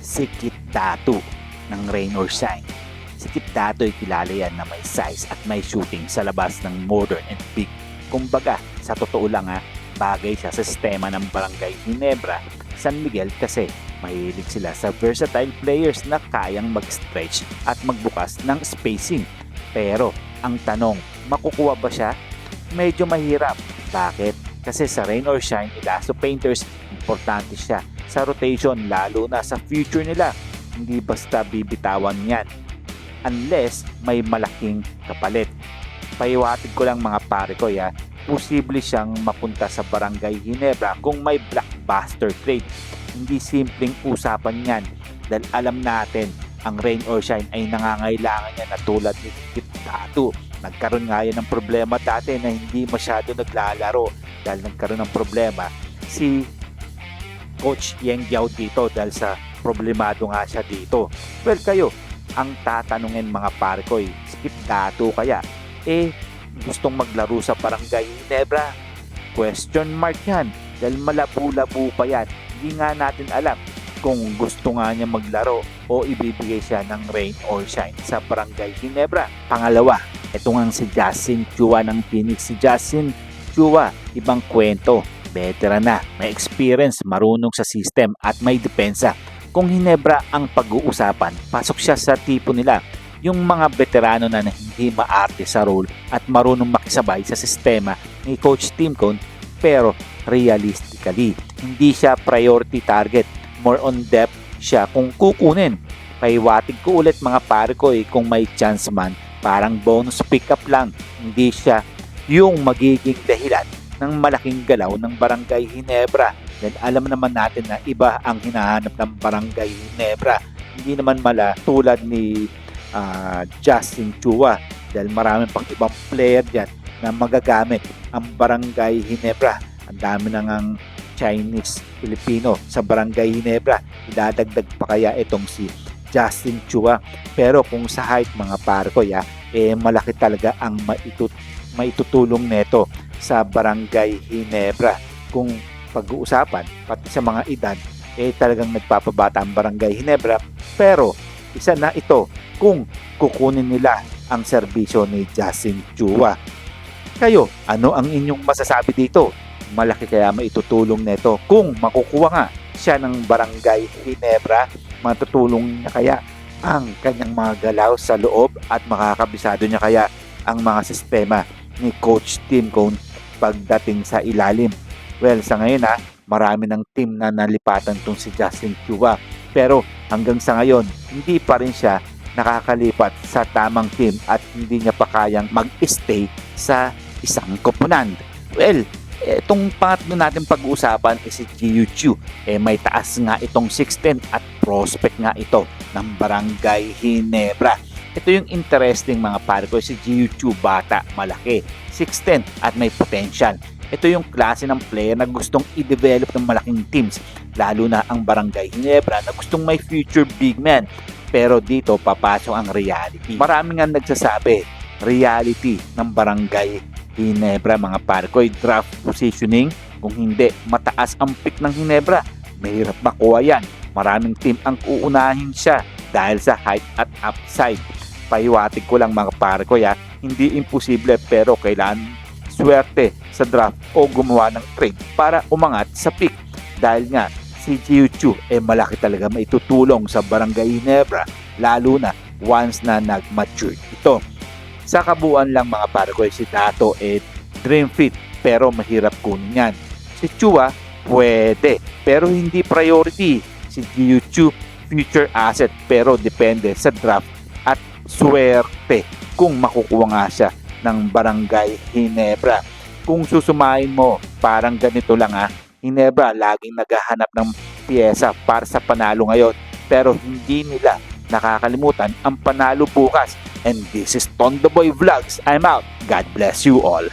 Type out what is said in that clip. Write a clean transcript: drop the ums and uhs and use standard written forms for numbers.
Si Kit Datu ng Rain or Shine. Si Kit Datu ay kilala yan na may size at may shooting sa labas ng modern and big. Kumbaga, sa totoo lang bagay siya sa sistema ng Barangay Ginebra, San Miguel kasi mahilig sila sa versatile players na kayang mag-stretch at magbukas ng spacing. Pero ang tanong, makukuha ba siya? Medyo mahirap. Bakit? Kasi sa Rain or Shine, Ilaso Painters, importante siya sa rotation lalo na sa future nila. Hindi basta bibitawan yan unless may malaking kapalit. Paiwatig ko lang mga pare ko posible siyang mapunta sa Barangay Ginebra kung may blockbuster trade. Hindi simpleng usapan yan dahil alam natin ang Rain or Shine ay nangangailangan niya na tulad ni Kit Datu. Nagkaroon nga yan ng problema dati na hindi masyado naglalaro dahil nagkaroon ng problema si Coach Yeng Giao dito dahil sa problemado nga siya dito. Well, kayo, ang tatanungin mga pare ko si Kit Datu kaya gustong maglaro sa Barangay Ginebra? Question mark yan dahil malabo-labo pa yan. Hindi nga natin alam kung gusto nga niya maglaro o ibibigay siya ng Rain or Shine sa Barangay Ginebra. Pangalawa, ito nga si Justin Chua ng Phoenix. Si Justin Chua, ibang kwento. Veteran na, may experience, marunong sa system at may depensa. Kung Ginebra ang pag-uusapan, pasok siya sa tipo nila. Yung mga veterano na hindi maarte sa role at marunong makisabay sa sistema ni Coach Tim Cone, pero realistically, hindi siya priority target. More on depth siya kung kukunin. Paiwatig ko ulit mga pare ko kung may chance man, parang bonus pick up lang. Hindi siya yung magiging dahilan ng malaking galaw ng Barangay Ginebra. Dahil alam naman natin na iba ang hinahanap ng Barangay Ginebra. Hindi naman mala tulad ni Justin Chua dahil marami pang ibang player dyan na magagamit ang Barangay Ginebra. Ang dami na ngang Chinese, Filipino sa Barangay Ginebra. Idadagdag pa kaya itong si Justin Chua. Pero kung sa height mga pare ko malaki talaga ang maitutulong neto sa Barangay Ginebra. Kung pag-uusapan pati sa mga edad talagang nagpapabata ang Barangay Ginebra, pero isa na ito kung kukunin nila ang serbisyo ni Justin Chua. Kayo, ano ang inyong masasabi dito? Malaki kaya maitutulong neto kung makukuha nga siya ng Barangay Ginebra? Matutulong niya kaya ang kanyang mga galaw sa loob at makakabisado niya kaya ang mga sistema ni Coach Tim Cone pagdating sa ilalim? Well, sa ngayon marami ng team na nalipatan tong si Justin Chua, pero hanggang sa ngayon hindi pa rin siya nakakalipat sa tamang team at hindi niya pa kayang mag-stay sa isang koponan. Well, itong pangatlo natin pag-uusapan si Jiu Chu. May taas nga itong 6'10" at prospect nga ito ng Barangay Ginebra. Ito yung interesting mga pare ko, si Jiu Chu, bata, malaki, 6'10" at may potential. Ito yung klase ng player na gustong i-develop ng malaking teams, lalo na ang Barangay Ginebra na gustong may future big man. Pero dito papasok ang reality. Maraming nga nagsasabi, reality ng Barangay Ginebra mga pare ko, draft positioning. Kung hindi mataas ang pick ng Ginebra, mahirap makuha yan. Maraming team ang uunahin siya dahil sa height at upside. Paiwatig ko lang mga pare ko hindi imposible pero kailangan swerte sa draft o gumawa ng trade para umangat sa pick. Dahil nga si Jiu Chu malaki talaga maitutulong sa Barangay Ginebra lalo na once na nag-mature ito. Sa kabuuan lang mga pare ko, si Dato dream fit pero mahirap kunin yan. Si Chua pwede pero hindi priority. Si Jiu Chu future asset pero depende sa draft at swerte kung makukuha nga siya ng Barangay Ginebra. Kung susumahin mo, parang ganito lang Ginebra laging naghahanap ng piyesa para sa panalo ngayon, pero hindi nila nakakalimutan ang panalo bukas. And this is Tondo Boy Vlogs. I'm out. God bless you all.